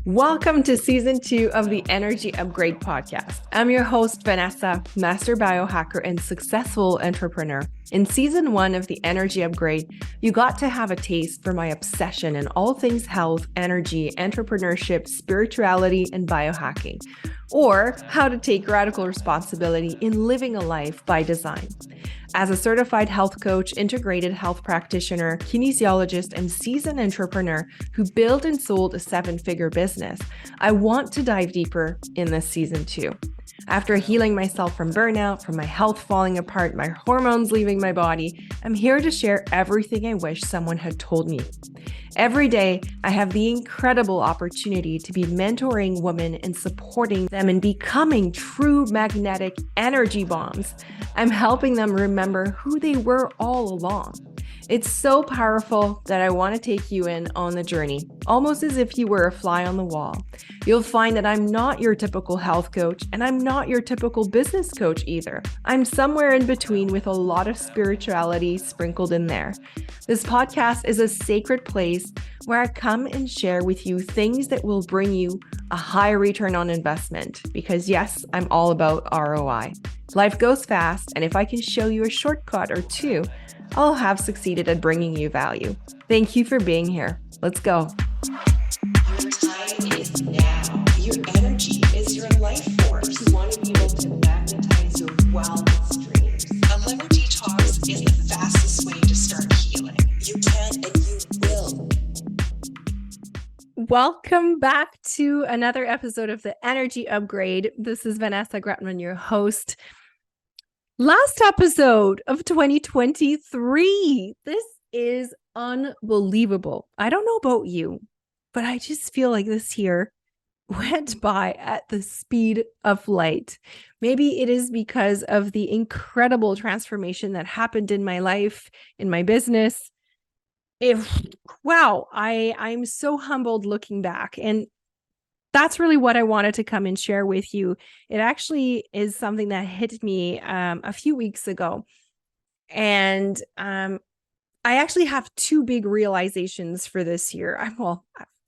Welcome to season 2 of the Energy Upgrade podcast. I'm your host, Vanessa, master biohacker and successful entrepreneur. In season 1 of the Energy Upgrade, you got to have a taste for my obsession in all things health, energy, entrepreneurship, spirituality, and biohacking, or how to take radical responsibility in living a life by design. As a certified health coach, integrated health practitioner, kinesiologist, and seasoned entrepreneur who built and sold a 7-figure business, I want to dive deeper in this season 2. After healing myself from burnout, from my health falling apart, my hormones leaving my body, I'm here to share everything I wish someone had told me. Every day, I have the incredible opportunity to be mentoring women and supporting them in becoming true magnetic energy bombs. I'm helping them remember who they were all along. It's so powerful that I want to take you in on the journey, almost as if you were a fly on the wall. You'll find that I'm not your typical health coach, and I'm not your typical business coach either. I'm somewhere in between with a lot of spirituality sprinkled in there. This podcast is a sacred place where I come and share with you things that will bring you a high return on investment, because yes, I'm all about ROI. Life goes fast, and if I can show you a shortcut or two, I'll have succeeded at bringing you value. Thank you for being here. Let's go. Your time is now. Your energy is your life force. You want to be able to magnetize your wildest dreams. A liver detox is the fastest way to start healing. You can and you will. Welcome back to another episode of the Energy Upgrade. This is Vanessa Gretman, your host. Last episode of 2023. This is unbelievable. I don't know about you, but I just feel like this year went by at the speed of light. Maybe it is because of the incredible transformation that happened in my life, in my business. I'm so humbled looking back. And that's really what I wanted to come and share with you. It actually is something that hit me a few weeks ago. And I actually have 2 big realizations for this year.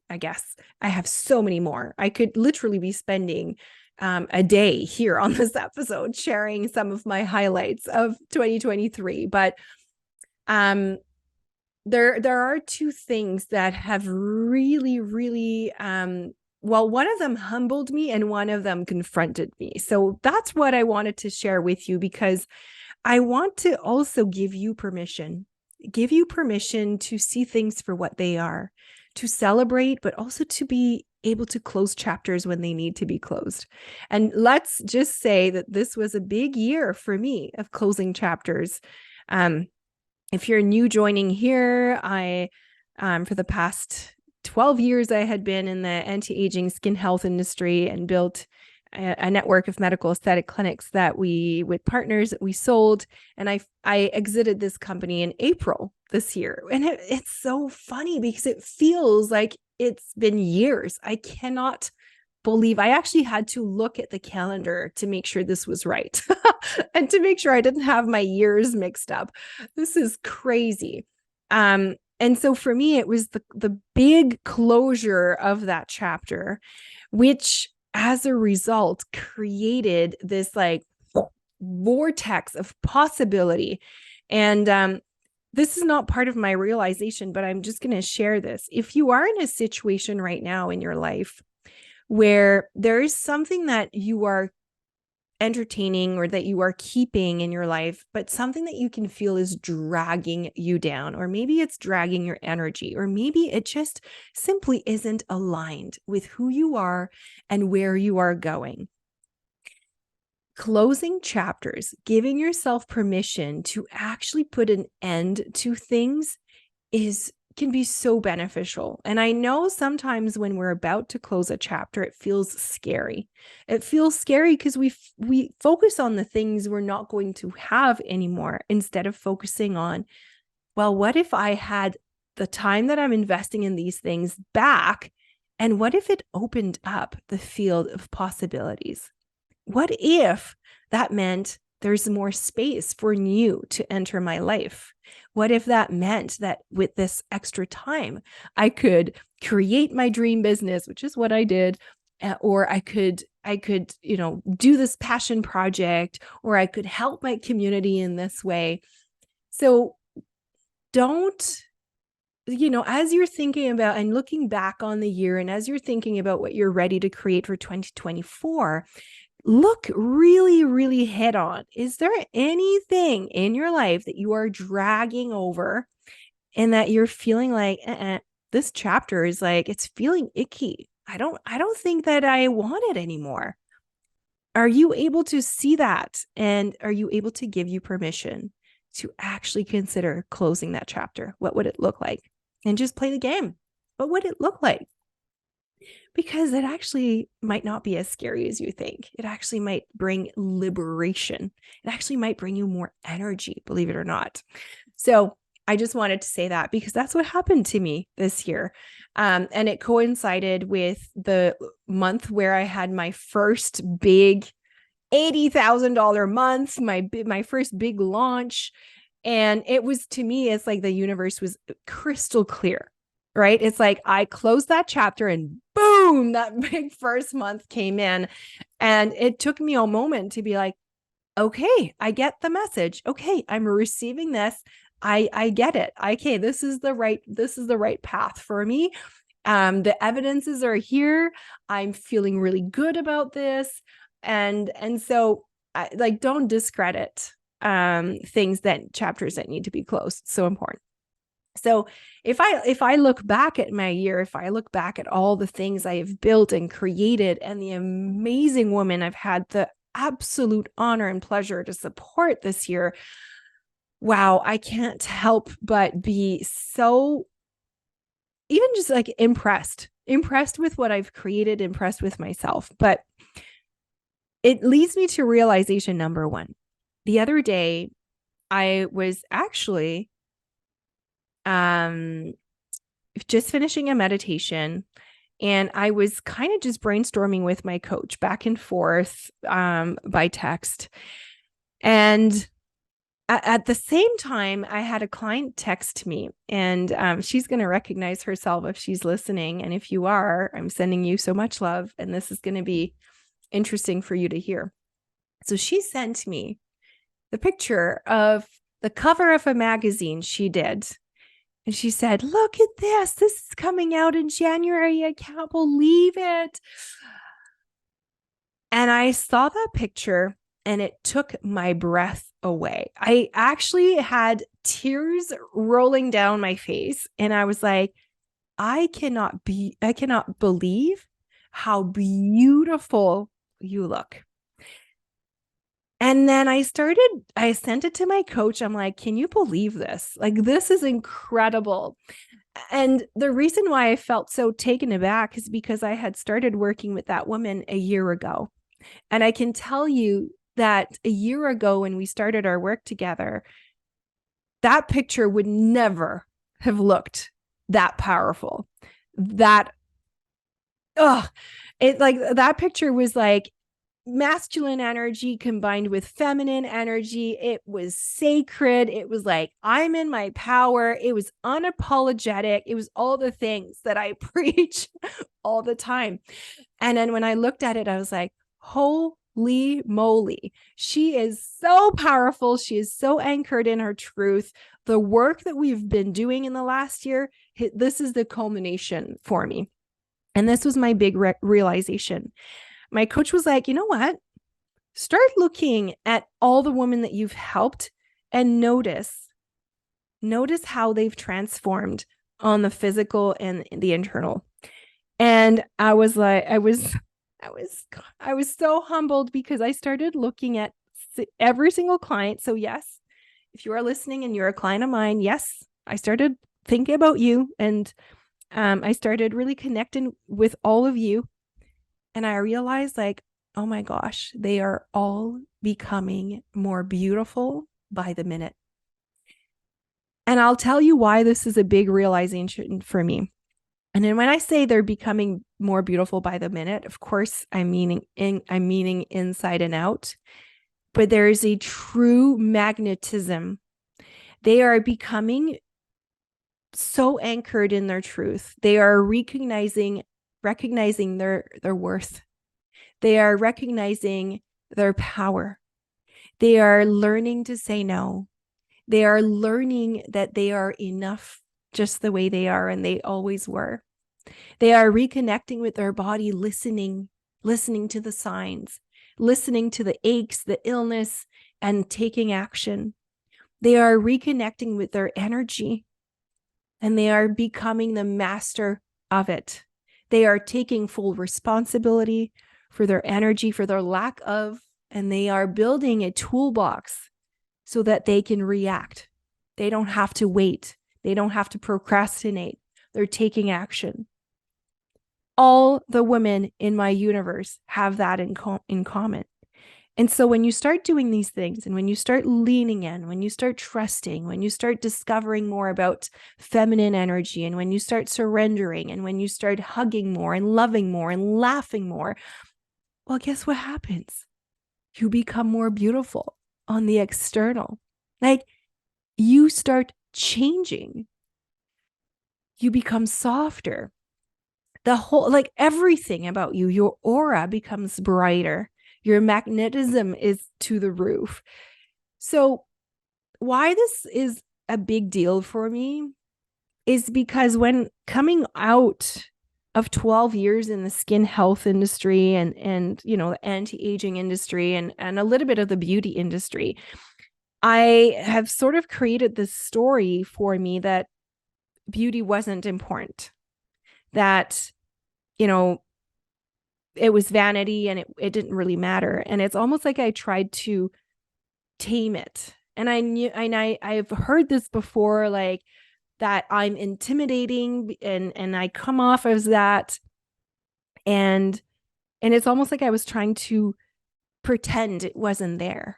I guess I have so many more. I could literally be spending a day here on this episode sharing some of my highlights of 2023. But there are 2 things that have really one of them humbled me and one of them confronted me. So that's what I wanted to share with you, because I want to also give you permission to see things for what they are, to celebrate, but also to be able to close chapters when they need to be closed. And let's just say that this was a big year for me of closing chapters. If you're new joining here, for the past 12 years, I had been in the anti-aging skin health industry and built a network of medical aesthetic clinics with partners that we sold. And I exited this company in April this year. And it's so funny because it feels like it's been years. I cannot believe I actually had to look at the calendar to make sure this was right and to make sure I didn't have my years mixed up. This is crazy. And so for me, it was the big closure of that chapter, which as a result created this like vortex of possibility. And this is not part of my realization, but I'm just going to share this. If you are in a situation right now in your life where there is something that you are entertaining or that you are keeping in your life, but something that you can feel is dragging you down, or maybe it's dragging your energy, or maybe it just simply isn't aligned with who you are and where you are going. Closing chapters, giving yourself permission to actually put an end to things can be so beneficial. And I know sometimes when we're about to close a chapter, it feels scary. It feels scary because we focus on the things we're not going to have anymore instead of focusing on, well, what if I had the time that I'm investing in these things back? And what if it opened up the field of possibilities? What if that meant there's more space for new to enter my life? What if that meant that with this extra time, I could create my dream business, which is what I did, or I could, do this passion project, or I could help my community in this way. So don't, as you're thinking about and looking back on the year, and as you're thinking about what you're ready to create for 2024, look really, really head on. Is there anything in your life that you are dragging over and that you're feeling like, this chapter is like, it's feeling icky. I don't think that I want it anymore. Are you able to see that? And are you able to give you permission to actually consider closing that chapter? What would it look like? And just play the game. What would it look like? Because it actually might not be as scary as you think. It actually might bring liberation. It actually might bring you more energy, believe it or not. So I just wanted to say that because that's what happened to me this year. And it coincided with the month where I had my first big $80,000 month, my first big launch. And it was, to me, it's like the universe was crystal clear, right? It's like I closed that chapter and boom, that big first month came in. And it took me a moment to be like, okay, I get the message. Okay, I'm receiving this. I get it. Okay, this is the right path for me. The evidences are here. I'm feeling really good about this. And so don't discredit chapters that need to be closed. So important. So if I look back at my year, if I look back at all the things I have built and created and the amazing woman I've had the absolute honor and pleasure to support this year, wow, I can't help but be so even just like impressed with what I've created, impressed with myself. But it leads me to realization number one. The other day, I was actually just finishing a meditation, and I was kind of just brainstorming with my coach back and forth by text. And at the same time, I had a client text me, and she's going to recognize herself if she's listening. And if you are, I'm sending you so much love, and this is going to be interesting for you to hear. So she sent me the picture of the cover of a magazine she did. And she said, look at this. This is coming out in January. I can't believe it. And I saw that picture and it took my breath away. I actually had tears rolling down my face. And I was like, I cannot believe how beautiful you look. And then I sent it to my coach. I'm like, can you believe this? Like, this is incredible. And the reason why I felt so taken aback is because I had started working with that woman a year ago. And I can tell you that a year ago, when we started our work together, that picture would never have looked that powerful. That picture was like masculine energy combined with feminine energy. It was sacred. It was like, I'm in my power. It was unapologetic. It was all the things that I preach all the time. And then when I looked at it, I was like, holy moly, she is so powerful. She is so anchored in her truth. The work that we've been doing in the last year, this is the culmination for me. And this was my big realization. My coach was like, you know what? Start looking at all the women that you've helped and notice how they've transformed on the physical and the internal. And I was like, I was so humbled because I started looking at every single client. So yes, if you are listening and you're a client of mine, yes, I started thinking about you, and I started really connecting with all of you. And I realized, like, oh my gosh, they are all becoming more beautiful by the minute. And I'll tell you why this is a big realization for me. And then when I say they're becoming more beautiful by the minute, of course, I'm meaning inside and out. But there is a true magnetism They are becoming so anchored in their truth. They are recognizing their worth. They are recognizing their power. They are learning to say no. They are learning that they are enough just the way they are and they always were. They are reconnecting with their body, listening to the signs, listening to the aches, the illness, and taking action. They are reconnecting with their energy and they are becoming the master of it. They are taking full responsibility for their energy, for their lack of, and they are building a toolbox so that they can react. They don't have to wait. They don't have to procrastinate. They're taking action. All the women in my universe have that in common. And so when you start doing these things and when you start leaning in, when you start trusting, when you start discovering more about feminine energy, and when you start surrendering, and when you start hugging more and loving more and laughing more, well, guess what happens? You become more beautiful on the external. Like, you start changing. You become softer. The whole, like, everything about you, your aura becomes brighter. Your magnetism is to the roof. So why this is a big deal for me is because when coming out of 12 years in the skin health industry and you know, the anti-aging industry and a little bit of the beauty industry, I have sort of created this story for me that beauty wasn't important, that, you know, it was vanity and it didn't really matter. And it's almost like I tried to tame it. And I've heard this before, like that I'm intimidating and I come off as that. And it's almost like I was trying to pretend it wasn't there.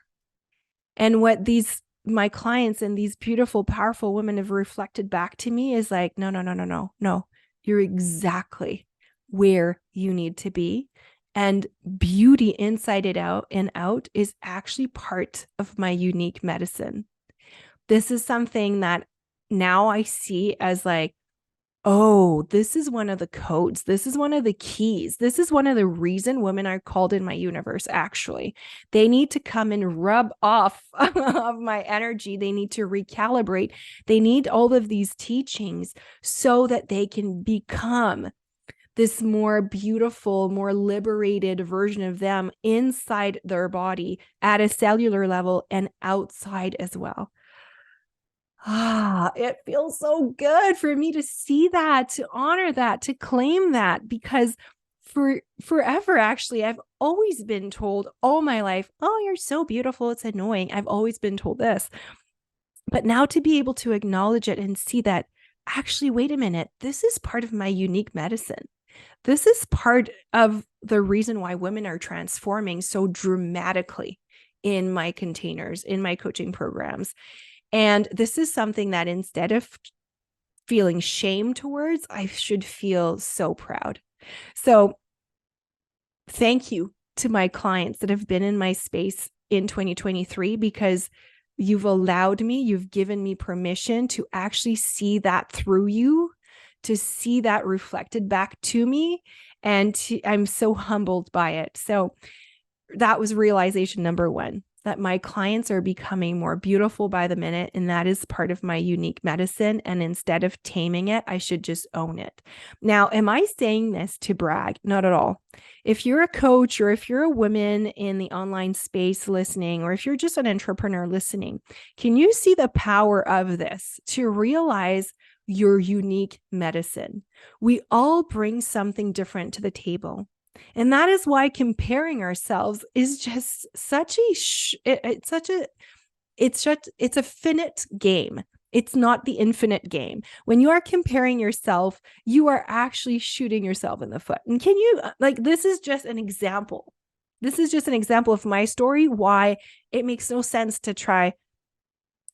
And what these my clients and these beautiful, powerful women have reflected back to me is like, no, no, no, no, no, no. You're exactly where you need to be. And beauty inside it out and out is actually part of my unique medicine. This is something that now I see as like, oh, this is one of the codes. This is one of the keys. This is one of the reason women are called in my universe, actually. They need to come and rub off of my energy. They need to recalibrate. They need all of these teachings so that they can become this more beautiful, more liberated version of them inside their body at a cellular level and outside as well. It feels so good for me to see that, to honor that, to claim that, because for forever, actually, I've always been told all my life, oh, you're so beautiful. It's annoying. I've always been told this. But now to be able to acknowledge it and see that, actually, wait a minute, this is part of my unique medicine. This is part of the reason why women are transforming so dramatically in my containers, in my coaching programs. And this is something that instead of feeling shame towards, I should feel so proud. So thank you to my clients that have been in my space in 2023, because you've allowed me, you've given me permission to actually see that through you, to see that reflected back to me. And I'm so humbled by it. So that was realization number one, that my clients are becoming more beautiful by the minute. And that is part of my unique medicine. And instead of taming it, I should just own it. Now, am I saying this to brag? Not at all. If you're a coach, or if you're a woman in the online space listening, or if you're just an entrepreneur listening, can you see the power of this to realize your unique medicine? We all bring something different to the table. And that is why comparing ourselves is just such a finite game. It's not the infinite game. When you are comparing yourself, you are actually shooting yourself in the foot. And can you, like, this is just an example. This is just an example of my story, why it makes no sense to try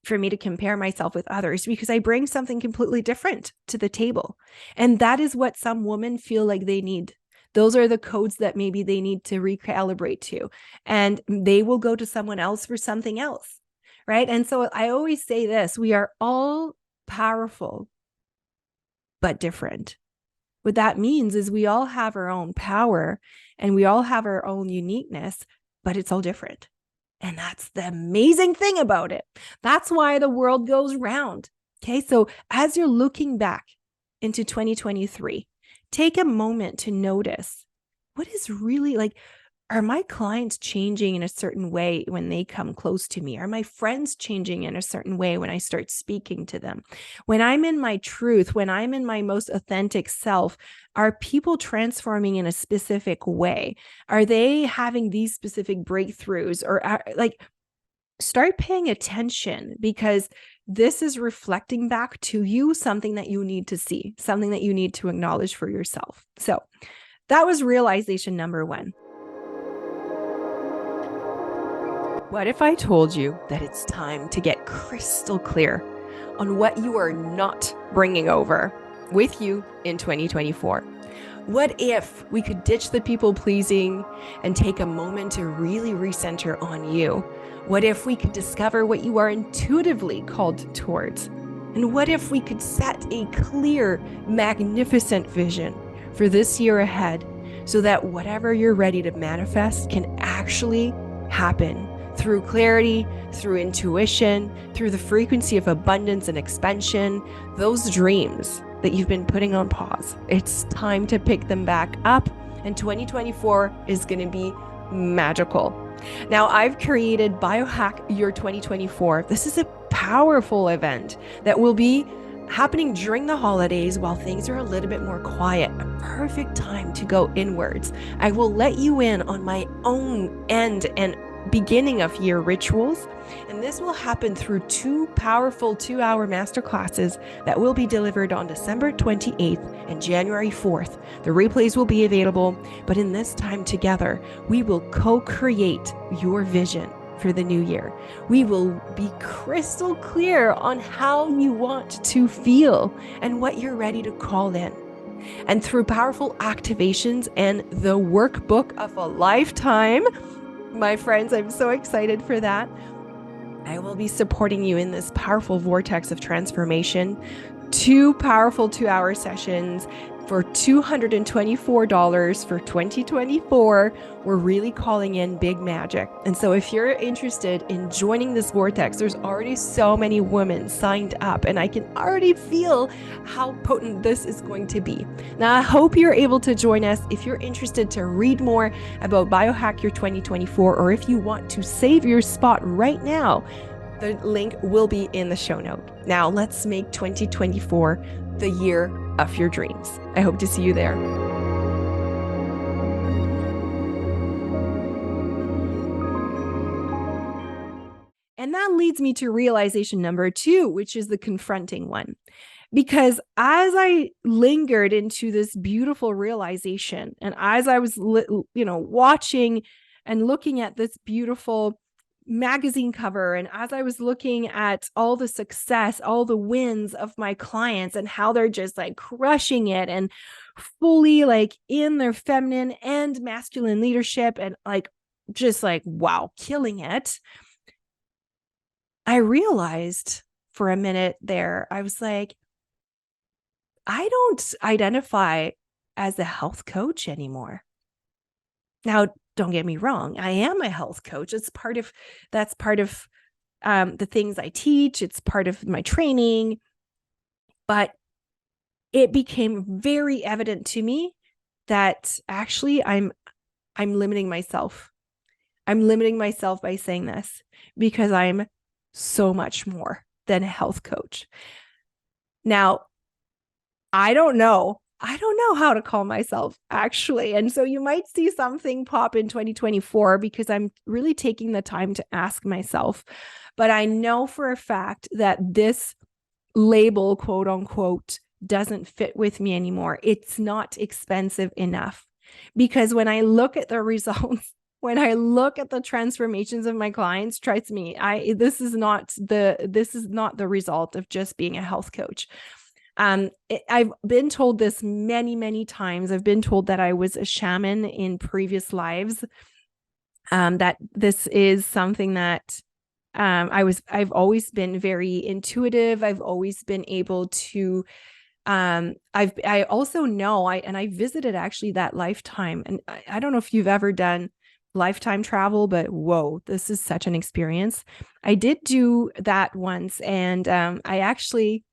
for me to compare myself with others, because I bring something completely different to the table. And that is what some women feel like they need. Those are the codes that maybe they need to recalibrate to, and they will go to someone else for something else, right? And so I always say this, we are all powerful, but different. What that means is we all have our own power and we all have our own uniqueness, but it's all different. And that's the amazing thing about it. That's why the world goes round. Okay. So as you're looking back into 2023, take a moment to notice what is really like, are my clients changing in a certain way when they come close to me? Are my friends changing in a certain way when I start speaking to them? When I'm in my truth, when I'm in my most authentic self, are people transforming in a specific way? Are they having these specific breakthroughs? Or like, start paying attention, because this is reflecting back to you something that you need to see, something that you need to acknowledge for yourself. So that was realization number one. What if I told you that it's time to get crystal clear on what you are not bringing over with you in 2024? What if we could ditch the people pleasing and take a moment to really recenter on you? What if we could discover what you are intuitively called towards? And what if we could set a clear, magnificent vision for this year ahead so that whatever you're ready to manifest can actually happen through clarity, through intuition, through the frequency of abundance and expansion, those dreams that you've been putting on pause. It's time to pick them back up, and 2024 is going to be magical. Now, I've created Biohack Your 2024. This is a powerful event that will be happening during the holidays while things are a little bit more quiet. A perfect time to go inwards. I will let you in on my own end and beginning of year rituals, and this will happen through 2 powerful 2-hour masterclasses that will be delivered on December 28th and January 4th. The replays will be available, but in this time together, we will co-create your vision for the new year. We will be crystal clear on how you want to feel and what you're ready to call in. And through powerful activations and the workbook of a lifetime, my friends, I'm so excited for that. I will be supporting you in this powerful vortex of transformation. 2 powerful 2-hour sessions for $224 for 2024. We're really calling in big magic. And so if you're interested in joining this vortex, there's already so many women signed up, and I can already feel how potent this is going to be. Now, I hope you're able to join us. If you're interested to read more about Biohack Your 2024, or if you want to save your spot right now, the link will be in the show note. Now, let's make 2024 the year of your dreams. I hope to see you there. And that leads me to realization number 2, which is the confronting one. Because as I lingered into this beautiful realization, and as I was, watching and looking at this beautiful magazine cover, and as I was looking at all the success, all the wins of my clients and how they're just like crushing it and fully like in their feminine and masculine leadership and like just like, wow, killing it, I realized for a minute there, I was like, I don't identify as a health coach anymore. Now, don't get me wrong. I am a health coach. That's part of the things I teach. It's part of my training, but it became very evident to me that actually I'm limiting myself. I'm limiting myself by saying this, because I'm so much more than a health coach. Now, I don't know how to call myself, actually. And so you might see something pop in 2024 because I'm really taking the time to ask myself. But I know for a fact that this label, quote unquote, doesn't fit with me anymore. It's not expensive enough, because when I look at the results, when I look at the transformations of my clients, trust me, this is not the result of just being a health coach. I've been told this many, many times. I've been told that I was a shaman in previous lives, that this is something that I've always been very intuitive. I've always been able to I also know I visited actually that lifetime, and I don't know if you've ever done lifetime travel, but whoa, this is such an experience. I did do that once, and I actually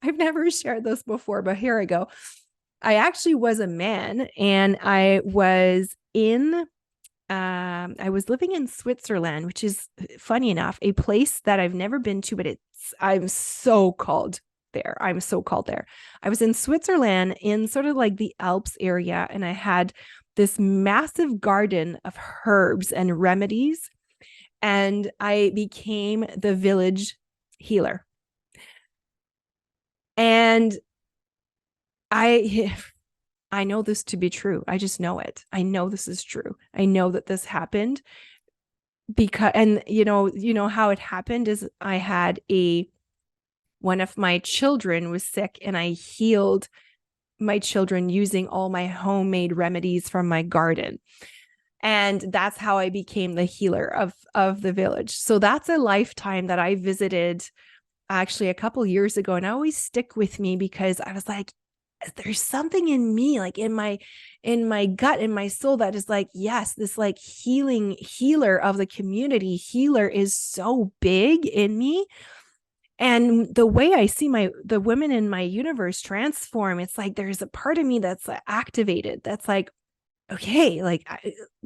I've never shared this before, but here I go. I actually was a man, and I was living in Switzerland, which is funny enough, a place that I've never been to, but I'm so called there. I'm so called there. I was in Switzerland in sort of like the Alps area, and I had this massive garden of herbs and remedies, and I became the village healer. And I I know this to be true. I just know it. I know this is true. I know that this happened because, and you know how it happened is I had one of my children was sick, and I healed my children using all my homemade remedies from my garden. And that's how I became the healer of the village. So that's a lifetime that I visited actually a couple years ago, and I always stick with me because I was like, there's something in me, like in my gut, in my soul, that is like, yes, this like healer of the community, healer is so big in me. And the way I see the women in my universe transform, it's like there's a part of me that's activated, that's like, okay, like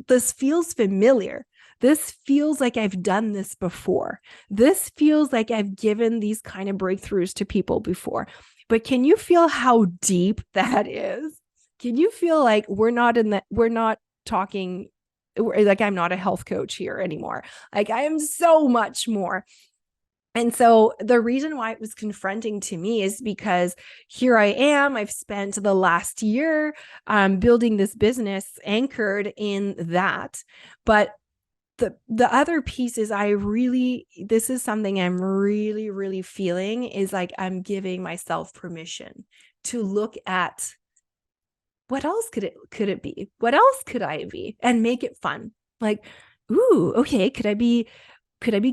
this feels familiar. This feels like I've done this before. This feels like I've given these kind of breakthroughs to people before. But can you feel how deep that is? Can you feel like we're not talking, like I'm not a health coach here anymore. Like I am so much more. And so the reason why it was confronting to me is because here I am. I've spent the last year building this business anchored in that. But the other piece is this is something I'm really, really feeling is like I'm giving myself permission to look at what else could it be? What else could I be? And make it fun. Like, ooh, okay, could I be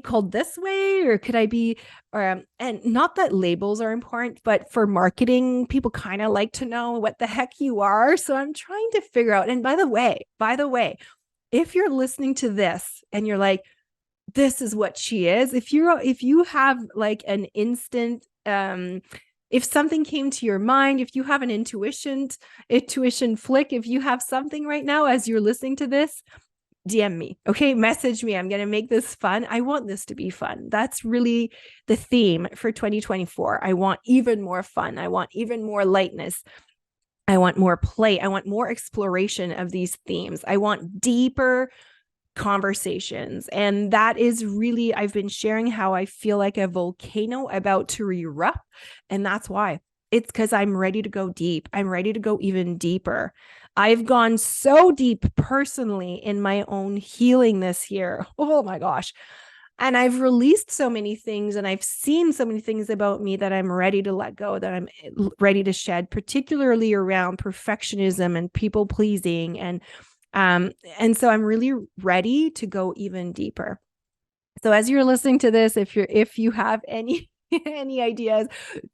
called this way, or could I be, and not that labels are important, but for marketing, people kind of like to know what the heck you are. So I'm trying to figure out. And by the way, if you're listening to this and you're like, this is what she is, if you have like an instant, if something came to your mind, if you have an intuition flick, if you have something right now as you're listening to this, DM me. Okay. Message me. I'm going to make this fun. I want this to be fun. That's really the theme for 2024. I want even more fun. I want even more lightness. I want more play. I want more exploration of these themes. I want deeper conversations. And that is really, I've been sharing how I feel like a volcano about to erupt. And that's why. It's because I'm ready to go deep. I'm ready to go even deeper. I've gone so deep personally in my own healing this year. Oh my gosh. And I've released so many things, and I've seen so many things about me that I'm ready to let go, that I'm ready to shed, particularly around perfectionism and people pleasing. And so I'm really ready to go even deeper. So as you're listening to this, if you have any any ideas,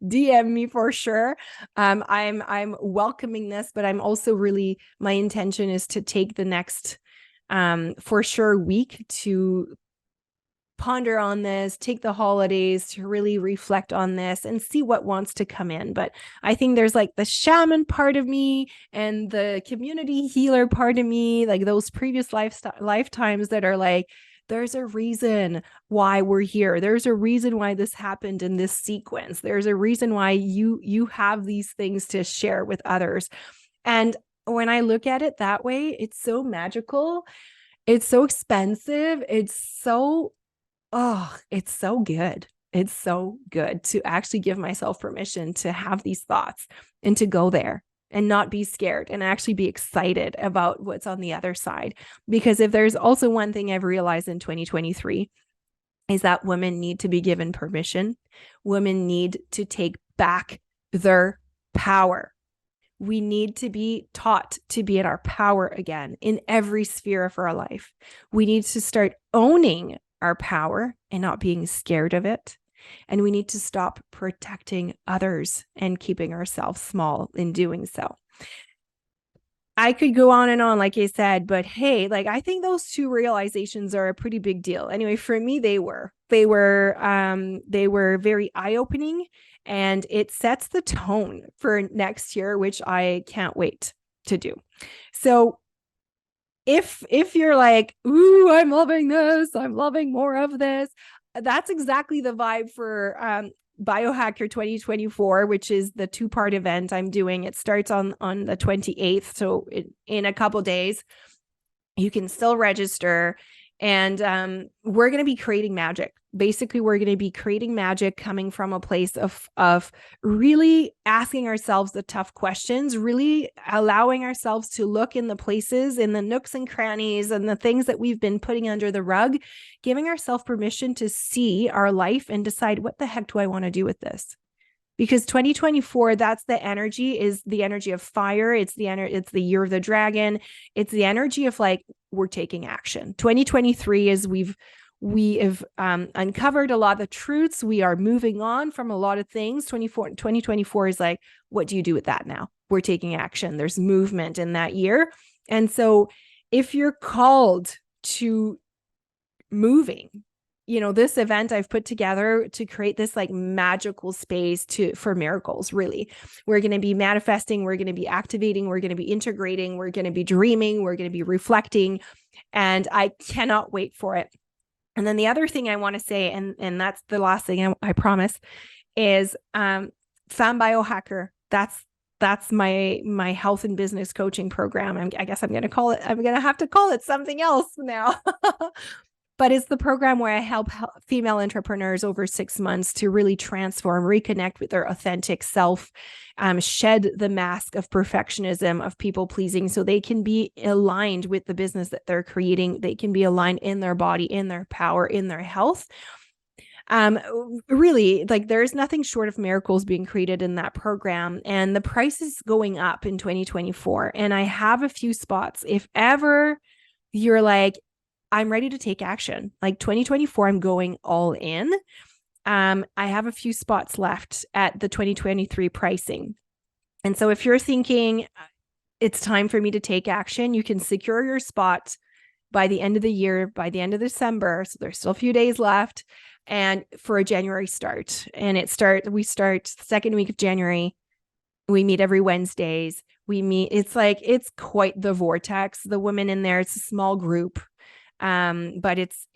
DM me for sure. I'm welcoming this, but I'm also really, my intention is to take the next for sure week to ponder on this, take the holidays to really reflect on this and see what wants to come in. But I think there's like the shaman part of me and the community healer part of me, like those previous lifetimes that are like, there's a reason why we're here. There's a reason why this happened in this sequence. There's a reason why you have these things to share with others. And when I look at it that way, it's so magical. It's so expensive. It's so good. It's so good to actually give myself permission to have these thoughts and to go there and not be scared and actually be excited about what's on the other side. Because if there's also one thing I've realized in 2023 is that women need to be given permission. Women need to take back their power. We need to be taught to be in our power again in every sphere of our life. We need to start owning our power and not being scared of it. And we need to stop protecting others and keeping ourselves small in doing so. I could go on and on, like I said, but hey, like I think those two realizations are a pretty big deal. Anyway, for me, they were very eye-opening, and it sets the tone for next year, which I can't wait to do. So if you're like, ooh, I'm loving this, I'm loving more of this, that's exactly the vibe for Biohacker 2024, which is the 2-part event I'm doing. It starts on the 28th, so in a couple days. You can still register, and we're going to be creating magic. Basically, we're going to be creating magic coming from a place of really asking ourselves the tough questions, really allowing ourselves to look in the places, in the nooks and crannies, and the things that we've been putting under the rug, giving ourselves permission to see our life and decide, what the heck do I want to do with this? Because 2024, that's the energy, is the energy of fire. It's the year of the dragon. It's the energy of like, we're taking action. 2023 is we have uncovered a lot of the truths. We are moving on from a lot of things. 2024 is like, what do you do with that now? We're taking action. There's movement in that year. And so if you're called to moving, this event I've put together to create this like magical space for miracles. Really, we're going to be manifesting, we're going to be activating, we're going to be integrating, we're going to be dreaming, we're going to be reflecting, and I cannot wait for it. And then the other thing I want to say, and that's the last thing I promise, is Femme Biohacker. That's my health and business coaching program. I guess I'm going to have to call it something else now. But it's the program where I help female entrepreneurs over 6 months to really transform, reconnect with their authentic self, shed the mask of perfectionism, of people pleasing, so they can be aligned with the business that they're creating. They can be aligned in their body, in their power, in their health. Really, like there's nothing short of miracles being created in that program, and the price is going up in 2024. And I have a few spots. If ever you're like, I'm ready to take action. Like 2024, I'm going all in. I have a few spots left at the 2023 pricing. And so if you're thinking it's time for me to take action, you can secure your spot by the end of the year, by the end of December. So there's still a few days left, and for a January start. And we start the second week of January. We meet every Wednesdays. It's quite the vortex. The women in there, it's a small group. But it's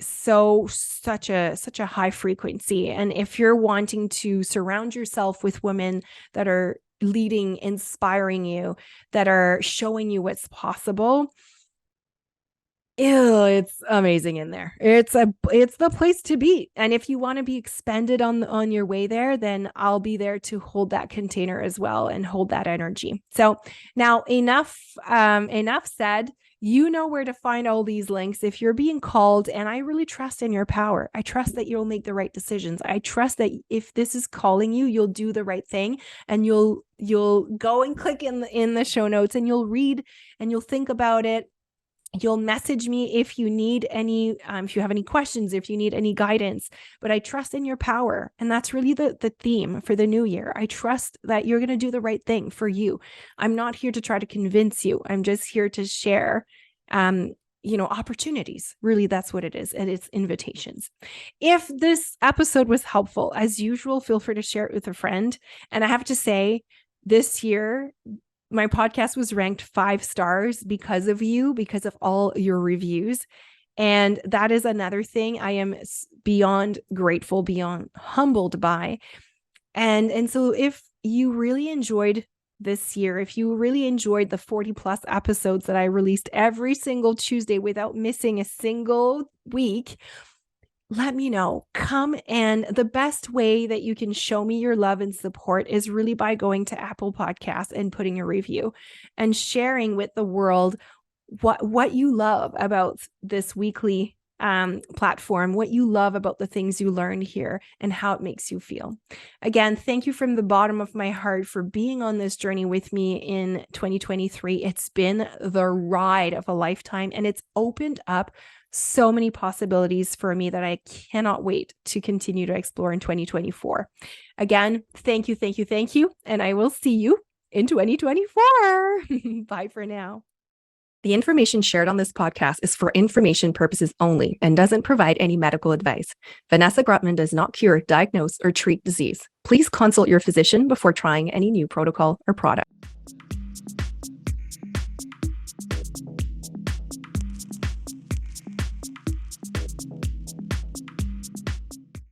such a high frequency. And if you're wanting to surround yourself with women that are leading, inspiring you, that are showing you what's possible, it's amazing in there. It's the place to be. And if you want to be expended on your way there, then I'll be there to hold that container as well and hold that energy. So now enough said. You know where to find all these links if you're being called, and I really trust in your power. I trust that you'll make the right decisions. I trust that if this is calling you, you'll do the right thing, and you'll go and click in the show notes, and you'll read and you'll think about it. You'll message me if you need if you have any questions, if you need any guidance. But I trust in your power. And that's really the theme for the new year. I trust that you're going to do the right thing for you. I'm not here to try to convince you. I'm just here to share, opportunities. Really, that's what it is. And it's invitations. If this episode was helpful, as usual, feel free to share it with a friend. And I have to say, this year, my podcast was ranked 5 stars because of you, because of all your reviews. And that is another thing I am beyond grateful, beyond humbled by. And so if you really enjoyed this year, if you really enjoyed the 40 plus episodes that I released every single Tuesday without missing a single week, let me know. Come, and the best way that you can show me your love and support is really by going to Apple Podcasts and putting a review and sharing with the world what you love about this weekly platform, what you love about the things you learn here, and how it makes you feel. Again, thank you from the bottom of my heart for being on this journey with me in 2023. It's been the ride of a lifetime, and it's opened up so many possibilities for me that I cannot wait to continue to explore in 2024. Again, thank you, thank you, thank you. And I will see you in 2024. Bye for now. The information shared on this podcast is for information purposes only and doesn't provide any medical advice. Vanessa Grutman does not cure, diagnose, or treat disease. Please consult your physician before trying any new protocol or product.